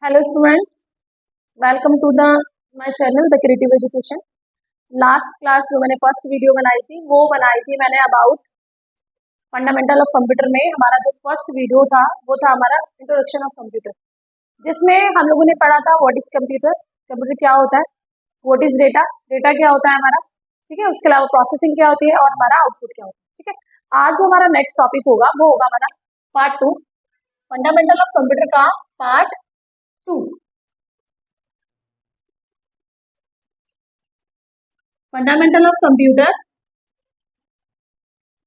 Hello students, welcome to the my channel the creative education. Last class जो मैंने first video बनाई थी वो बनाई थी मैंने अबाउट फंडामेंटल ऑफ कंप्यूटर। में हमारा जो फर्स्ट वीडियो था वो था हमारा इंट्रोडक्शन ऑफ कंप्यूटर, जिसमें हम लोगों ने पढ़ा था व्हाट इज कंप्यूटर, कंप्यूटर क्या होता है, व्हाट इज डेटा, डेटा क्या होता है हमारा, ठीक है। उसके अलावा प्रोसेसिंग क्या होती है और हमारा आउटपुट क्या होता है, ठीक है। आज जो हमारा नेक्स्ट टॉपिक होगा वो होगा हमारा पार्ट 2, फंडामेंटल ऑफ कंप्यूटर का part 2। Fundamental of computer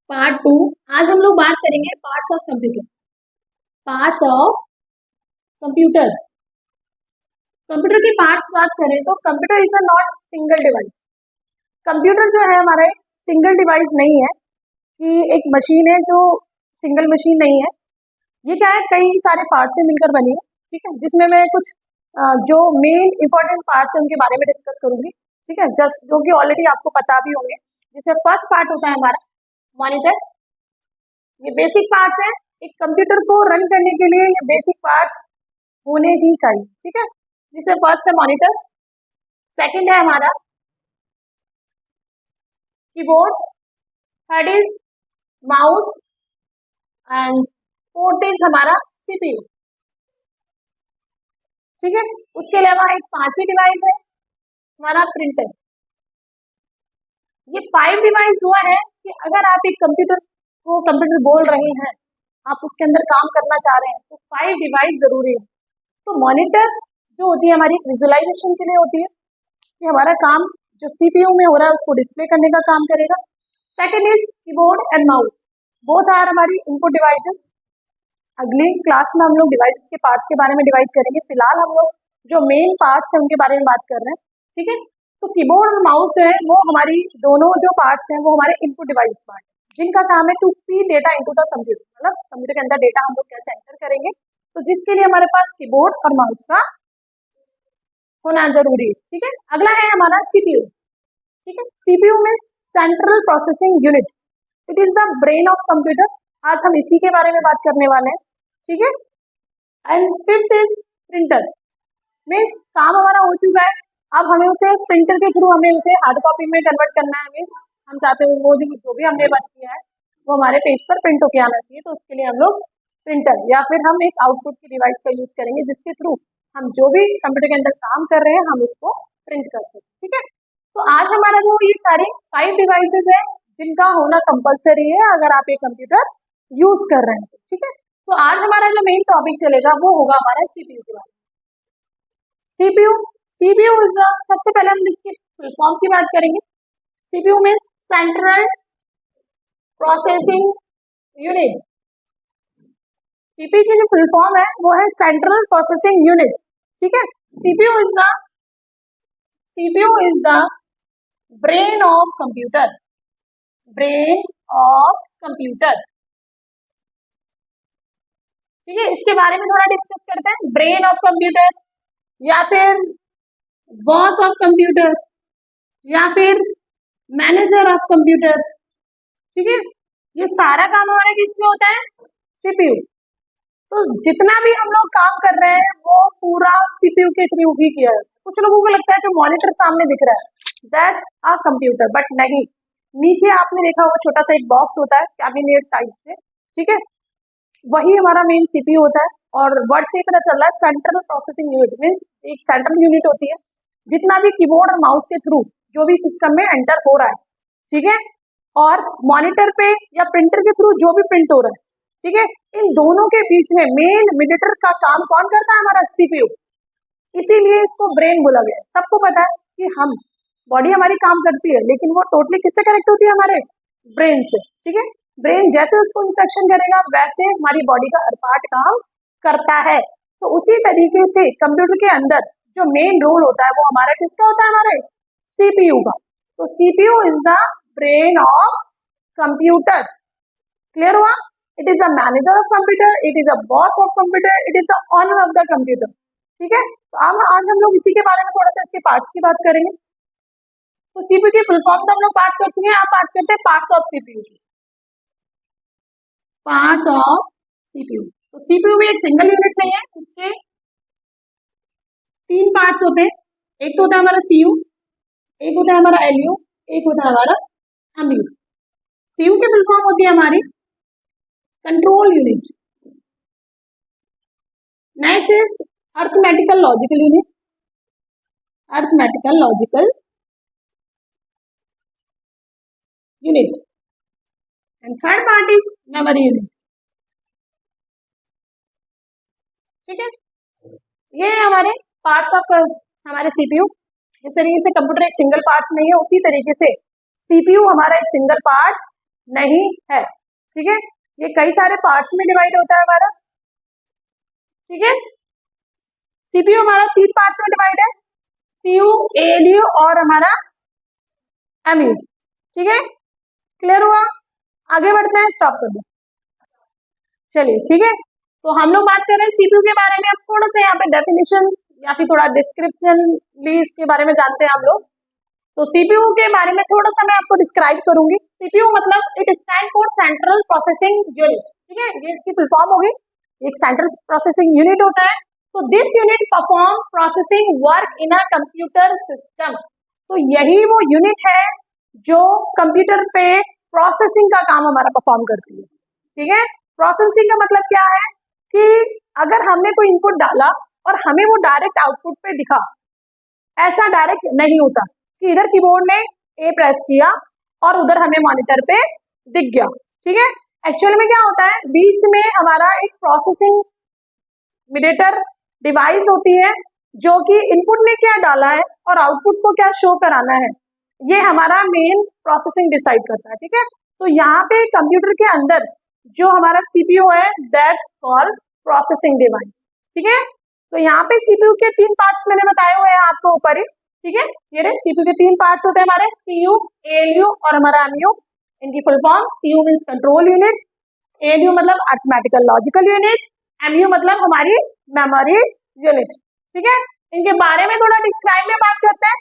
part 2। आज हम लोग बात करेंगे parts of computer. Parts of computer, computer की पार्ट्स बात करें तो computer is a not single device. Computer जो है हमारे सिंगल डिवाइस नहीं है कि एक मशीन है जो सिंगल मशीन नहीं है। ये क्या है, कई सारे पार्ट से मिलकर बनी है, ठीक है। जिसमें मैं कुछ जो मेन इंपॉर्टेंट पार्ट्स है उनके बारे में डिस्कस करूंगी, ठीक है, जस्ट जो कि ऑलरेडी आपको पता भी होंगे। जैसे फर्स्ट पार्ट होता है हमारा मॉनिटर। ये बेसिक पार्ट्स है, एक कंप्यूटर को रन करने के लिए ये बेसिक पार्ट्स होने ही चाहिए, ठीक है। जिसमें फर्स्ट है मॉनिटर, सेकंड है हमारा keyboard, third is mouse and fourth is हमारा सीपीयू, ठीक है। उसके अलावा एक पांचवी डिवाइस है हमारा प्रिंटर। ये 5 डिवाइस हुआ है कि अगर आप एक कंप्यूटर बोल रहे हैं, आप उसके अंदर काम करना चाह रहे हैं तो 5 डिवाइस जरूरी है। तो मॉनिटर जो होती है हमारी विजुअलाइजेशन के लिए होती है कि हमारा काम जो सीपीयू में हो रहा है उसको डिस्प्ले करने का काम करेगा। Second is keyboard and mouse, both are हमारी इनपुट डिवाइसेस। अगली क्लास में हम लोग डिवाइस के पार्ट्स के बारे में डिवाइड करेंगे। फिलहाल हम लोग जो मेन पार्ट्स है उनके बारे में बात कर रहे हैं, ठीक है। तो कीबोर्ड और माउस जो है वो हमारी दोनों जो पार्ट्स हैं वो हमारे इनपुट डिवाइस पार्ट है, जिनका काम है to feed data into the computer, मतलब कंप्यूटर के अंदर डेटा हम लोग कैसे एंटर करेंगे, तो जिसके लिए हमारे पास कीबोर्ड और माउस का होना जरूरी है, ठीक है। अगला है हमारा सीपीयू, ठीक है। सीपीयू में central processing unit, it is the brain of computer. आज हम इसी के बारे में बात करने वाले हैं, ठीक है। And fifth is printer, means काम हमारा हो चुका है, अब हमें उसे प्रिंटर के थ्रू हमें उसे हार्ड कॉपी में कन्वर्ट करना है। मीन्स हम चाहते हैं वो जो भी हमने वर्क किया है वो हमारे पेज पर प्रिंट होके आना चाहिए, तो उसके लिए हम लोग प्रिंटर या फिर हम एक आउटपुट की डिवाइस का यूज करेंगे जिसके थ्रू हम जो भी कंप्यूटर के अंदर काम कर रहे हैं हम उसको प्रिंट कर सकते, ठीक है। तो आज हमारा जो ये सारे 5 डिवाइसेस है जिनका होना कंपलसरी है अगर आप एक कंप्यूटर यूज कर रहे हैं, ठीक है। तो आज हमारा जो मेन टॉपिक चलेगा वो होगा हमारा सीपीयू के बारे में। सीपीयू, सीपीयू इज द, सबसे पहले हम इसकी फुल फॉर्म की बात करेंगे। CPU means central processing unit. CPU की जो फुल फॉर्म है वो है सेंट्रल प्रोसेसिंग यूनिट, ठीक है। CPU is the brain of computer, brain of computer, ठीक है। इसके बारे में थोड़ा डिस्कस करते हैं। ब्रेन ऑफ कंप्यूटर या फिर बॉस ऑफ कंप्यूटर या फिर मैनेजर ऑफ कंप्यूटर, ठीक है। ये सारा काम हमारा किसमें होता है, सीपीयू। तो जितना भी हम लोग काम कर रहे हैं वो पूरा सीपीयू के थ्रू ही किया है। कुछ लोगों को लगता है जो मॉनिटर सामने दिख रहा है दैट्स अ कंप्यूटर, बट नहीं, नीचे आपने देखा वो छोटा सा एक बॉक्स होता है कैबिनेट टाइप से, ठीक है, वही हमारा मेन सीपीयू होता है। और वर्ड से ही पता चल रहा है सेंट्रल प्रोसेसिंग यूनिट मीन्स एक सेंट्रल यूनिट होती है जितना भी कीबोर्ड और माउस के थ्रू जो भी सिस्टम में एंटर हो रहा है, ठीक है, और मॉनिटर पे या प्रिंटर के थ्रू जो भी प्रिंट हो रहा है, ठीक है, इन दोनों के बीच में मेन मीडिएटर का काम कौन करता है, हमारा सीपीयू। इसीलिए इसको ब्रेन बोला गया है। सबको पता है कि हम बॉडी हमारी काम करती है लेकिन वो टोटली किससे कनेक्ट होती है, हमारे ब्रेन से, ठीक है। ब्रेन जैसे उसको इंस्ट्रक्शन करेगा वैसे हमारी बॉडी का हर पार्ट काम करता है। तो उसी तरीके से कंप्यूटर के अंदर जो मेन रोल होता है वो हमारा किसका होता है, हमारे सीपीयू का। तो CPU is the brain of computer, clear हुआ। It is the manager of computer, it is the boss of computer, it is the owner of the computer, ठीक है। तो अब आज हम लोग इसी के बारे में थोड़ा सा इसके पार्ट्स की बात करेंगे। तो सीपीयू की फुल फॉर्म तो हम लोग बात कर चुके हैं, आप बात करते हैं पार्ट्स ऑफ सीपीयू की। पार्ट्स ऑफ सीपीयू, तो सीपीयू भी एक सिंगल यूनिट नहीं है, इसके तीन पार्ट्स होते हैं, एक तो होता है हमारा सीयू, एक होता है हमारा एलयू, एक होता है हमारा एमयू। सीयू की फुल फॉर्म होती है हमारी control unit, next is arithmetical logical unit, arithmetical logical unit, and third part is memory unit. ठीक है, ये है हमारे पार्ट्स ऑफ हमारे सीपीयू। जिस तरीके से कंप्यूटर एक सिंगल पार्ट्स नहीं है, उसी तरीके से सीपीयू हमारा एक सिंगल पार्ट्स नहीं है। ठीक है, ये कई सारे पार्ट्स में डिवाइड होता है हमारा। ठीक है, सीपीयू हमारा तीन पार्ट्स में डिवाइड है, सीयू, एएलयू और हमारा एमयू। ठीक है, क्लियर हुआ? आगे बढ़ते हैं, स्टॉप कर दो। चलिए ठीक है, तो हम लोग बात कर रहे हैं सीपीयू के बारे में। अब थोड़ा सा यहाँ पे डेफिनेशन या फिर थोड़ा डिस्क्रिप्शन प्लीज के बारे में जानते हैं हम लोग। तो सीपीयू के बारे में थोड़ा सा मैं आपको डिस्क्राइब करूंगी। सीपीयू मतलब it stand for central processing unit. ठीक है, ये इसकी फुल फॉर्म होगी, एक सेंट्रल प्रोसेसिंग यूनिट होता है। तो this unit perform processing work in a computer system. तो यही वो यूनिट है जो कंप्यूटर पे प्रोसेसिंग का काम हमारा परफॉर्म करती है। ठीक है, प्रोसेसिंग का मतलब क्या है कि अगर हमने कोई इनपुट डाला और हमें वो डायरेक्ट आउटपुट पे दिखा, ऐसा डायरेक्ट नहीं होता कि इधर कीबोर्ड ने ए प्रेस किया और उधर हमें मॉनिटर पे दिख गया। ठीक है, एक्चुअली में क्या होता है, बीच में हमारा एक प्रोसेसिंग मीडिएटर डिवाइस होती है जो कि इनपुट ने क्या डाला है और आउटपुट को क्या शो कराना है, ये हमारा मेन प्रोसेसिंग डिसाइड करता है। ठीक है, तो यहाँ पे कंप्यूटर के अंदर जो हमारा सीपीयू है दैट्स कॉल्ड प्रोसेसिंग डिवाइस। ठीक है, तो यहाँ पे सीपीयू के तीन पार्ट्स मैंने बताए हुए हैं आपको ऊपर ही। ठीक है, ये रहे सीपीयू के तीन पार्ट्स होते हैं हमारे, सीयू, एएलयू और हमारा एमयू। इनकी full form, CU means control unit, ALU मतलब अर्थमेटिकल लॉजिकल यूनिट, एमयू मतलब हमारी मेमोरी यूनिट। ठीक है, इनके बारे में थोड़ा डिस्क्राइब में बात करते हैं।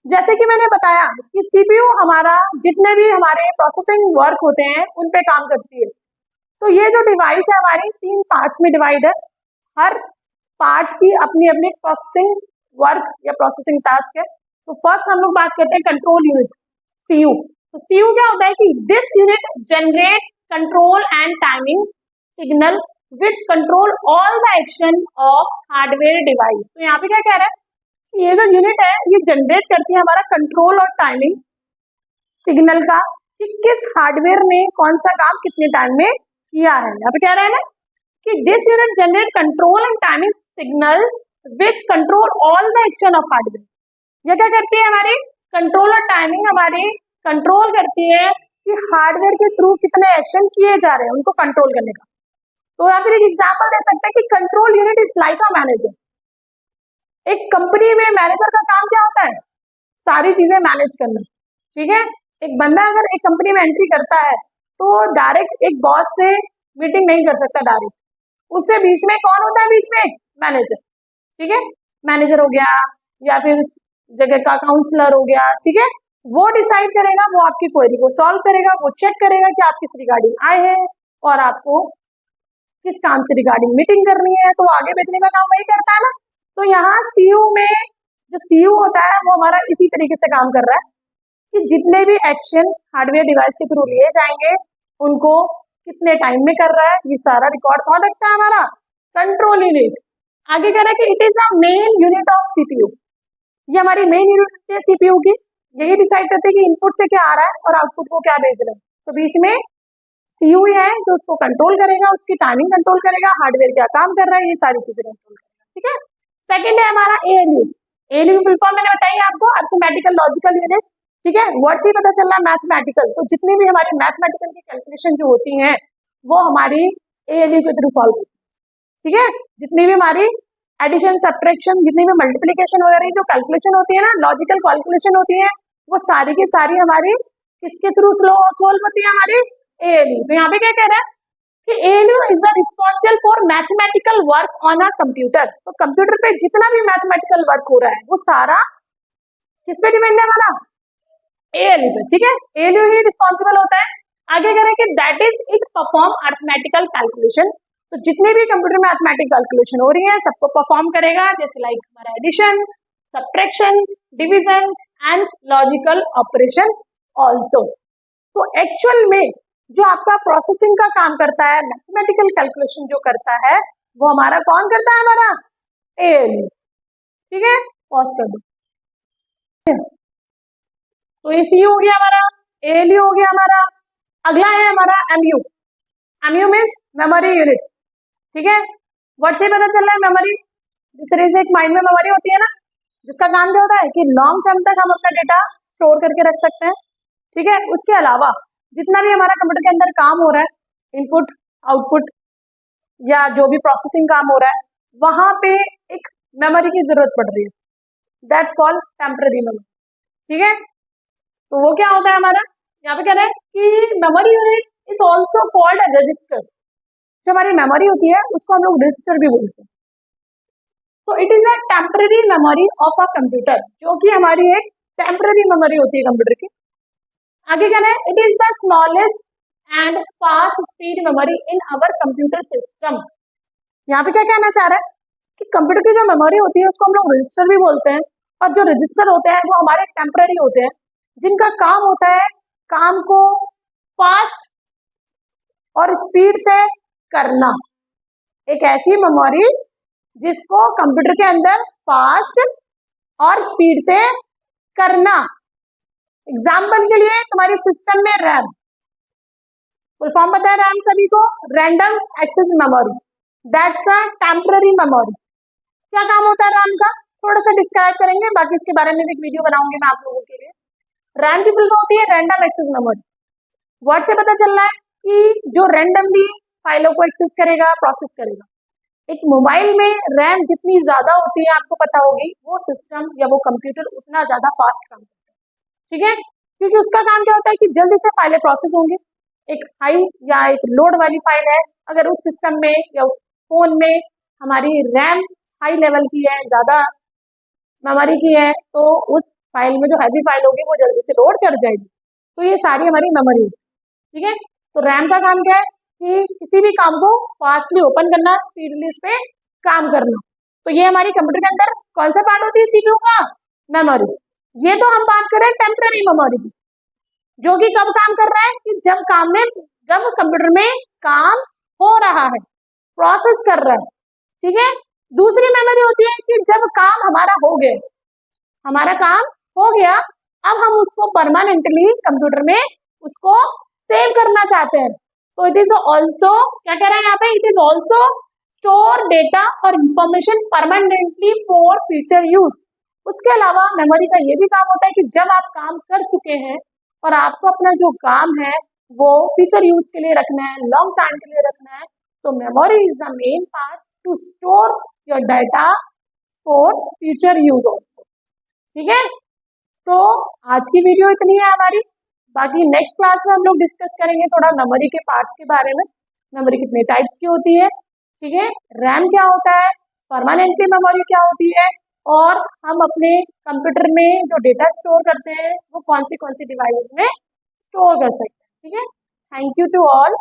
जैसे कि मैंने बताया कि सीपीयू हमारा जितने भी हमारे प्रोसेसिंग वर्क होते हैं उन पे काम करती है। तो ये जो डिवाइस है हमारी तीन पार्ट्स में डिवाइड है, हर पार्ट्स की अपनी अपनी प्रोसेसिंग वर्क या प्रोसेसिंग टास्क है। तो फर्स्ट हम लोग बात करते हैं कंट्रोल यूनिट, सीयू। तो सीयू क्या होता है कि this unit generate control and timing signal which control all the action of hardware device. तो यहाँ पे क्या कह रहा है कि ये जो यूनिट है ये जनरेट करती है हमारा कंट्रोल और टाइमिंग सिग्नल का, कि किस हार्डवेयर ने कौन सा काम कितने टाइम में किया है। यहाँ पे कह रहा है ना कि this unit generate control and timing signal which control all the action of hardware. ये क्या करती है, हमारी कंट्रोल और टाइमिंग हमारी कंट्रोल करती है कि हार्डवेयर के थ्रू कितने एक्शन किए जा रहे हैं, उनको कंट्रोल करने का। तो या फिर एक एग्जांपल दे सकते हैं कि control unit is like a manager. एक कंपनी में मैनेजर का काम क्या होता है, सारी चीजें मैनेज करना। ठीक है, एक बंदा अगर एक कंपनी में एंट्री करता है तो डायरेक्ट एक बॉस से मीटिंग नहीं कर सकता डायरेक्ट, उससे बीच में कौन होता है, बीच में मैनेजर। ठीक है, मैनेजर हो गया या फिर उस जगह का काउंसलर हो गया। ठीक है, वो डिसाइड करेगा, वो आपकी क्वेरी को सॉल्व करेगा, वो चेक करेगा कि आप किस रिगार्डिंग आए हैं और आपको किस काम से रिगार्डिंग मीटिंग करनी है, तो आगे भेजने का काम वही करता है ना। तो यहाँ सीयू में जो सीयू होता है वो हमारा इसी तरीके से काम कर रहा है कि जितने भी एक्शन हार्डवेयर डिवाइस के थ्रू लिए जाएंगे उनको कितने टाइम में कर रहा है, ये सारा रिकॉर्ड कौन रखता है, हमारा कंट्रोल यूनिट। आगे कह रहा है कि it is the main unit of CPU. ये हमारी मेन यूनिट है सीपीयू की, यही डिसाइड करते हैं कि इनपुट से क्या आ रहा है और आउटपुट को क्या भेज रहे हैं। तो बीच में सीयू है जो उसको कंट्रोल करेगा, उसकी टाइमिंग कंट्रोल करेगा, हार्डवेयर क्या काम कर रहा है, ये सारी चीजें कंट्रोल करेगा। ठीक है, सेकंड है हमारा एएलयू। एएलयू फुल फॉर्म मैंने बताई आपको, अर्थमेटिकल लॉजिकल यूनिट। ठीक है, वर्ड से ही पता चल रहा है मैथमेटिकल। तो जितनी भी हमारी मैथमेटिकल की कैलकुलेशन जो होती हैं वो हमारी एएलयू के थ्रू सॉल्व होती है। ठीक है, जितनी भी हमारी एडिशन, सब्ट्रैक्शन, जितनी भी मल्टीप्लिकेशन वगैरह जो कैलकुलेशन होती है ना, लॉजिकल कैलकुलेशन होती है, वो सारी की सारी हमारी किसके थ्रू सॉल्व होती है, हमारी एएलयू। तो यहाँ पे क्या कह रहा है कि ALU is the responsible for mathematical work on a computer. तो कंप्यूटर पे जितना भी मैथमेटिकल वर्क हो रहा है वो सारा किस पे डिपेंड है, हमारा एएलयू पे। ठीक है, एएलयू ही रिस्पॉन्सिबल होता है। आगे कह रहे हैं कि that is it perform arithmetical calculation. तो तो जितने भी कंप्यूटर में मैथमेटिक कैलकुलेशन हो रही है सबको परफॉर्म करेगा, जैसे लाइक हमारा addition, subtraction, division and logical operation also. तो एक्चुअल में जो आपका प्रोसेसिंग का काम करता है, मैथमेटिकल कैलकुलेशन जो करता है वो हमारा कौन करता है, हमारा एएलयू। ठीक है, पॉज कर दो। तो ये सी हो गया हमारा, एएलयू हो गया हमारा। अगला है हमारा MU. MU means memory unit. ठीक है, वर्ड से ही पता चल रहा है मेमोरी, जिस तरह से एक माइंड में मेमोरी होती है ना, जिसका काम क्या होता है कि लॉन्ग टर्म तक हम अपना डेटा स्टोर करके रख सकते हैं। ठीक है, उसके अलावा जितना भी हमारा कंप्यूटर के अंदर काम हो रहा है, इनपुट आउटपुट या जो भी प्रोसेसिंग काम हो रहा है, वहां पे एक मेमोरी की जरूरत पड़ रही है, दैट्स कॉल्ड टेम्पररी मेमोरी। ठीक है, तो वो क्या होता है हमारा, यहाँ पे कह रहा है कि memory unit is also called register. जो हमारी मेमोरी होती है उसको हम लोग रजिस्टर भी बोलते हैं। तो it is a temporary memory of a computer, जो कि हमारी एक टेम्पररी मेमोरी होती है कंप्यूटर की। आगे क्या है, it is the smallest and fast speed memory in our computer system. यहाँ पे क्या कहना चाह रहा है कि कंप्यूटर की जो मेमोरी होती है उसको हम लोग रजिस्टर भी बोलते हैं, और जो रजिस्टर होते हैं वो हमारे टेम्पररी होते हैं, जिनका काम होता है काम को फास्ट और स्पीड से करना। एक ऐसी मेमोरी जिसको कंप्यूटर के अंदर फास्ट और स्पीड से करना। एग्जाम्पल के लिए तुम्हारी सिस्टम में रैम, फुल फॉर्म पता है रैम सभी को, random access memory, that's a temporary memory. क्या काम होता है रैम का, थोड़ा सा डिस्क्राइब करेंगे, बाकी इसके बारे में भी एक वीडियो बनाऊंगी मैं आप लोगों के लिए। रैम की फुल फॉर्म होती है रैंडम एक्सेस मेमोरी। वर्ड से पता चल रहा है कि जो रैंडमली फाइलों को एक्सेस करेगा, प्रोसेस करेगा। एक मोबाइल में रैम जितनी ज्यादा होती है आपको पता होगी, वो सिस्टम या वो कंप्यूटर उतना ज्यादा फास्ट काम करता है। ठीक है, क्योंकि उसका काम क्या होता है कि जल्दी से फाइलें प्रोसेस होंगी। एक हाई या एक लोड वाली फाइल है, अगर उस सिस्टम में या उस फोन में हमारी रैम हाई लेवल की है, ज्यादा मेमोरी की है, तो उस फाइल में जो हैवी फाइल होगी वो जल्दी से लोड कर जाएगी। तो ये सारी हमारी मेमोरी है। ठीक है, तो रैम का काम क्या है कि किसी भी काम को फास्टली ओपन करना, स्पीडली उस पर काम करना। तो ये हमारी कंप्यूटर के अंदर कौन सा पार्ट होती है सीपीयू का, मेमोरी। ये तो हम बात कर रहे हैं टेम्पररी मेमोरी की, जो कि कब काम कर रहा है कि जब कंप्यूटर में काम हो रहा है, प्रोसेस कर रहा है। ठीक है, दूसरी मेमोरी होती है कि जब काम हमारा हो गया, हमारा काम हो गया, अब हम उसको परमानेंटली कंप्यूटर में उसको सेव करना चाहते हैं। तो इट इज ऑल्सो, क्या कह रहा है यहाँ पे, it is also store data और information permanently for future use. उसके अलावा मेमोरी का ये भी काम होता है कि जब आप काम कर चुके हैं और आपको अपना जो काम है वो फ्यूचर यूज के लिए रखना है, लॉन्ग टाइम के लिए रखना है, तो memory is the main part two store your data for future use also. ठीक है, तो आज की वीडियो इतनी है हमारी। बाकी नेक्स्ट क्लास में हम लोग डिस्कस करेंगे थोड़ा मेमोरी के पार्ट्स के बारे में, मेमोरी कितने टाइप्स की होती है। ठीक है, रैम क्या होता है, परमानेंटली मेमोरी क्या होती है, और हम अपने कंप्यूटर में जो डेटा स्टोर करते हैं वो कौन सी डिवाइस में स्टोर कर सकते हैं। ठीक है, थैंक यू टू ऑल।